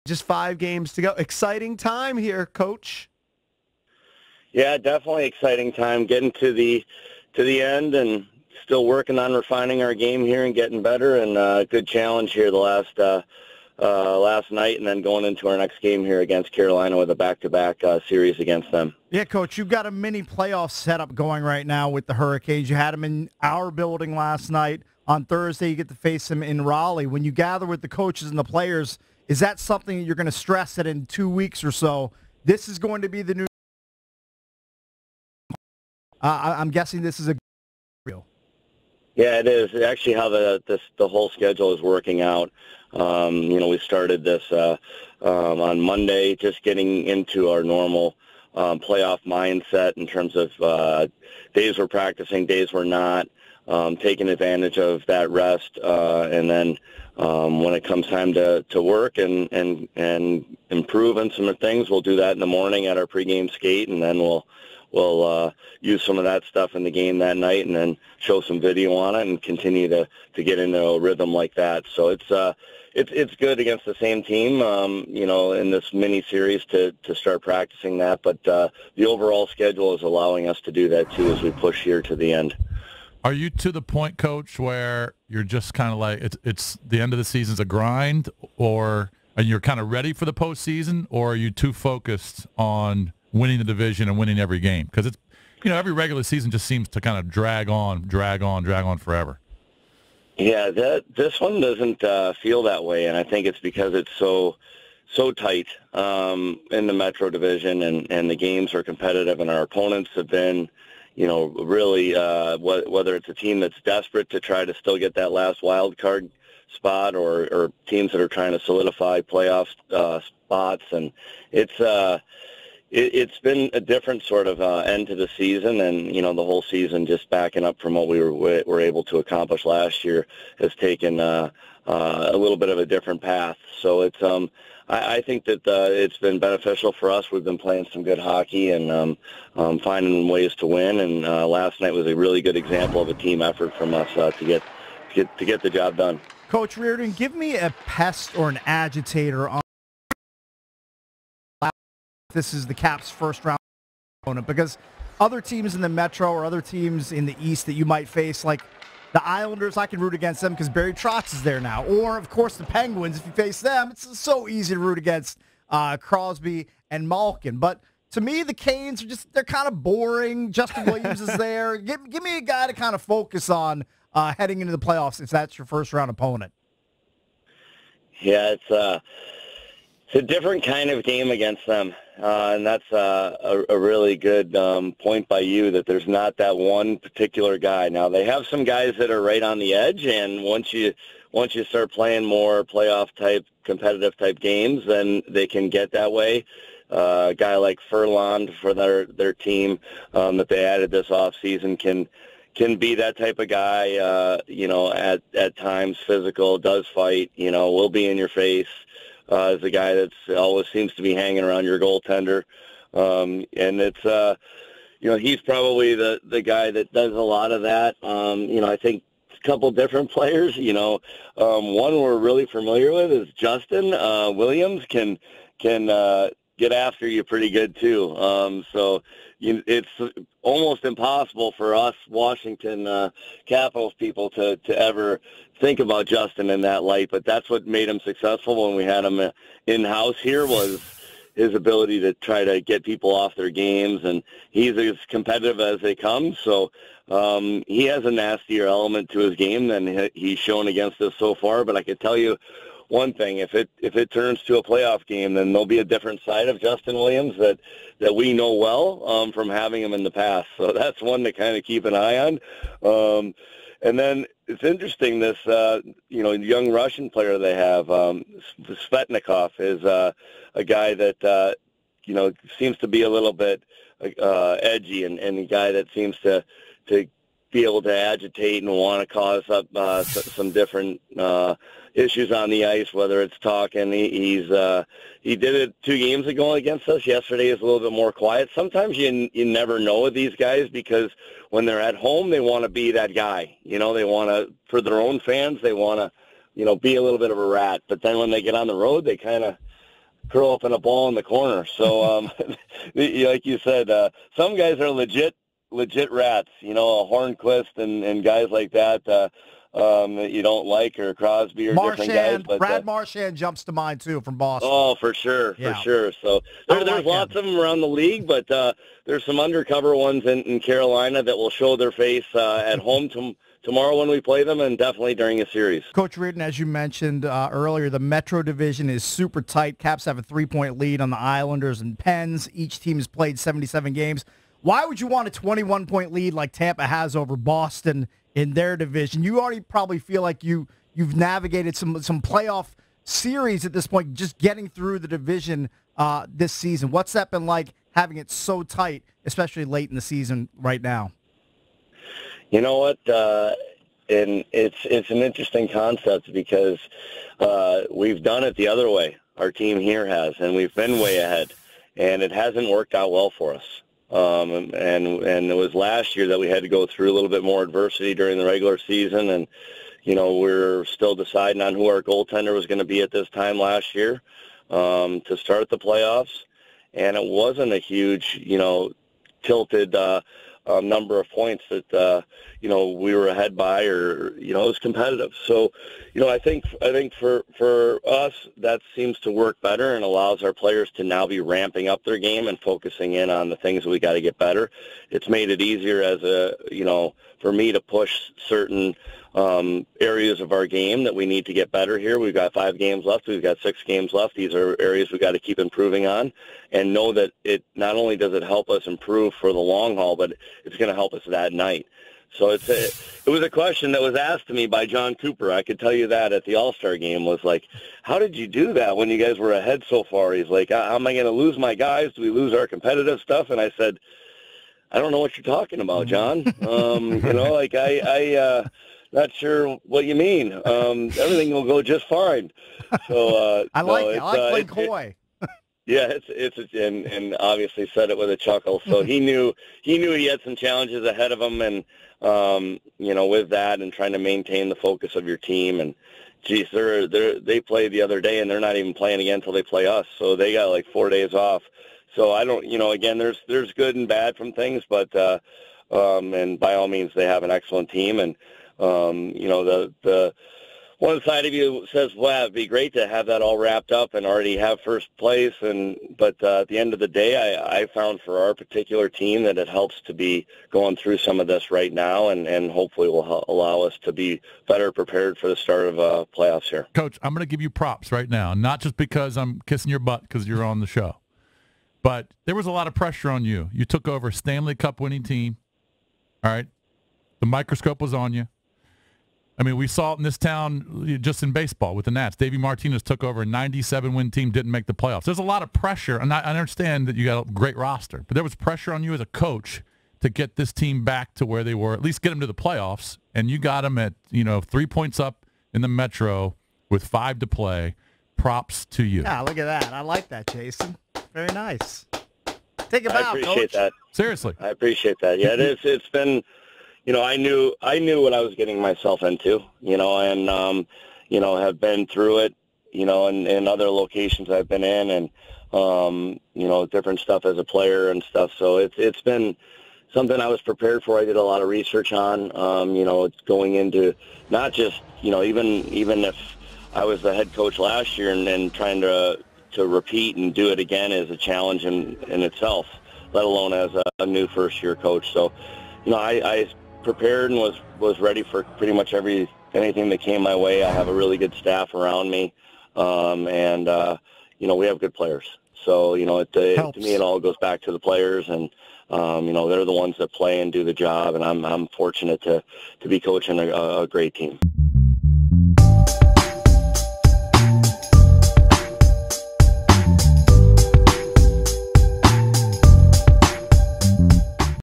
Just 5 games to go. Exciting time here, Coach. Yeah, definitely exciting time. Getting to the end and still working on refining our game here and getting better. And good challenge here the last night, and then going into our next game here against Carolina with a back-to-back series against them. Yeah, Coach, you've got a mini playoff setup going right now with the Hurricanes. You had them in our building last night. On Thursday, you get to face them in Raleigh. When you gather with the coaches and the players, is that something that you're going to stress that in 2 weeks or so, this is going to be the new I'm guessing this is a real. Yeah, it is. Actually, how the whole schedule is working out. We started this on Monday, just getting into our normal playoff mindset in terms of days we're practicing, days we're not, taking advantage of that rest, and then when it comes time to work and improve on some things, we'll do that in the morning at our pregame skate, and then we'll use some of that stuff in the game that night, and then show some video on it and continue to get into a rhythm like that. So it's good against the same team, in this mini series to start practicing that. But the overall schedule is allowing us to do that too as we push here to the end. Are you to the point, Coach, where you're just kind of like it's the end of the season's a grind, and you're kind of ready for the postseason, or are you too focused on winning the division and winning every game? Because it's every regular season just seems to kind of drag on forever. Yeah, this one doesn't feel that way, and I think it's because it's so tight in the Metro Division, and the games are competitive, and our opponents have been, really whether it's a team that's desperate to try to still get that last wild card spot, or teams that are trying to solidify playoff spots, and it's been a different sort of end to the season, and the whole season, just backing up from what we were able to accomplish last year, has taken a little bit of a different path. So it's I think that it's been beneficial for us. We've been playing some good hockey and finding ways to win. And last night was a really good example of a team effort from us to get the job done. Coach Reirden, give me a pest or an agitator on this is the Caps' first round opponent, because other teams in the Metro or other teams in the East that you might face, like the Islanders, I can root against them because Barry Trotz is there now. Or, of course, the Penguins, if you face them, it's so easy to root against Crosby and Malkin. But to me, the Canes they're kind of boring. Justin Williams is there. Give me a guy to kind of focus on heading into the playoffs if that's your first round opponent. Yeah, it's a different kind of game against them, and that's a really good point by you, that there's not that one particular guy. Now, they have some guys that are right on the edge, and once you start playing more playoff-type, competitive-type games, then they can get that way. A guy like Furland for their team that they added this offseason can be that type of guy, at times physical, does fight, will be in your face. Is a guy that's always seems to be hanging around your goaltender. And it's, he's probably the guy that does a lot of that. I think a couple different players, one we're really familiar with is Justin Williams can get after you pretty good too. So it's almost impossible for us Washington Capitals people to ever think about Justin in that light, but that's what made him successful when we had him in-house here, was his ability to try to get people off their games, and he's as competitive as they come. So he has a nastier element to his game than he's shown against us so far, but I can tell you one thing, if it turns to a playoff game, then there'll be a different side of Justin Williams that we know well from having him in the past. So that's one to kind of keep an eye on. And then it's interesting, this young Russian player they have, Svetnikov, is a guy that seems to be a little bit edgy, and a guy that seems to be able to agitate and want to cause up some different issues on the ice, whether it's talking. He did it 2 games ago against us. Yesterday is a little bit more quiet. Sometimes you never know with these guys, because when they're at home, they want to be that guy. They want to, for their own fans, they want to, be a little bit of a rat. But then when they get on the road, they kind of curl up in a ball in the corner. So, like you said, some guys are legit rats. You know, Hornquist and guys like that that you don't like, or Crosby or different guys. But Brad Marchand jumps to mind too from Boston. Oh, for sure. So there's lots of them around the league, but there's some undercover ones in Carolina that will show their face at home tomorrow when we play them, and definitely during a series. Coach Reirden, as you mentioned earlier, the Metro Division is super tight. Caps have a 3-point lead on the Islanders and Pens. Each team has played 77 games. Why would you want a 21-point lead like Tampa has over Boston in their division? You already probably feel like you've navigated some playoff series at this point, just getting through the division this season. What's that been like, having it so tight, especially late in the season right now? You know what? And it's an interesting concept because we've done it the other way. Our team here has, and we've been way ahead, and it hasn't worked out well for us. And it was last year that we had to go through a little bit more adversity during the regular season, and you know, we're still deciding on who our goaltender was going to be at this time last year to start the playoffs, and it wasn't a huge, you know, tilted number of points that you know, we were ahead by, or you know, it was competitive. So, you know, I think for us that seems to work better and allows our players to now be ramping up their game and focusing in on the things that we got to get better. It's made it easier as a, you know, for me to push certain areas of our game that we need to get better here. We've got 5 games left. We've got 6 games left. These are areas we got to keep improving on, and know that it not only does it help us improve for the long haul, but it's going to help us that night. So it was a question that was asked to me by John Cooper. I could tell you that at the All-Star game, was like, how did you do that when you guys were ahead so far? He's like, how am I going to lose my guys? Do we lose our competitive stuff? And I said, I don't know what you're talking about, John. You know, like I not sure what you mean. Everything will go just fine. So I like it. I like playing coy. Yeah, and obviously said it with a chuckle. So he knew he had some challenges ahead of him, and you know, with that and trying to maintain the focus of your team. And geez, they played the other day, and they're not even playing again until they play us. So they got like 4 days off. So I don't, you know, again, there's good and bad from things, but and by all means, they have an excellent team. And you know, the one side of you says, well, it'd be great to have that all wrapped up and already have first place. But at the end of the day, I found for our particular team that it helps to be going through some of this right now, and hopefully will allow us to be better prepared for the start of playoffs here. Coach, I'm going to give you props right now, not just because I'm kissing your butt because you're on the show, but there was a lot of pressure on you. You took over a Stanley Cup winning team, all right? The microscope was on you. I mean, we saw it in this town just in baseball with the Nats. Davey Martinez took over a 97-win team, didn't make the playoffs. There's a lot of pressure, and I understand that you got a great roster, but there was pressure on you as a coach to get this team back to where they were, at least get them to the playoffs, and you got them at, you know, 3 points up in the Metro with 5 to play. Props to you. Yeah, look at that. I like that, Jason. Very nice. Take a bow, I appreciate Coach. that. Seriously. I appreciate that. Yeah, it's been, you know, I knew what I was getting myself into, you know, and, you know, have been through it, you know, in other locations I've been in, and, you know, different stuff as a player and stuff. So it's been something I was prepared for. I did a lot of research on, you know, it's going into not just, you know, even if I was the head coach last year and trying to repeat and do it again is a challenge in itself, let alone as a new first-year coach. So, you know, I prepared and was ready for pretty much anything that came my way. I have a really good staff around me, and you know, we have good players. So, you know, to me, it all goes back to the players, and you know, they're the ones that play and do the job, and I'm fortunate to be coaching a great team.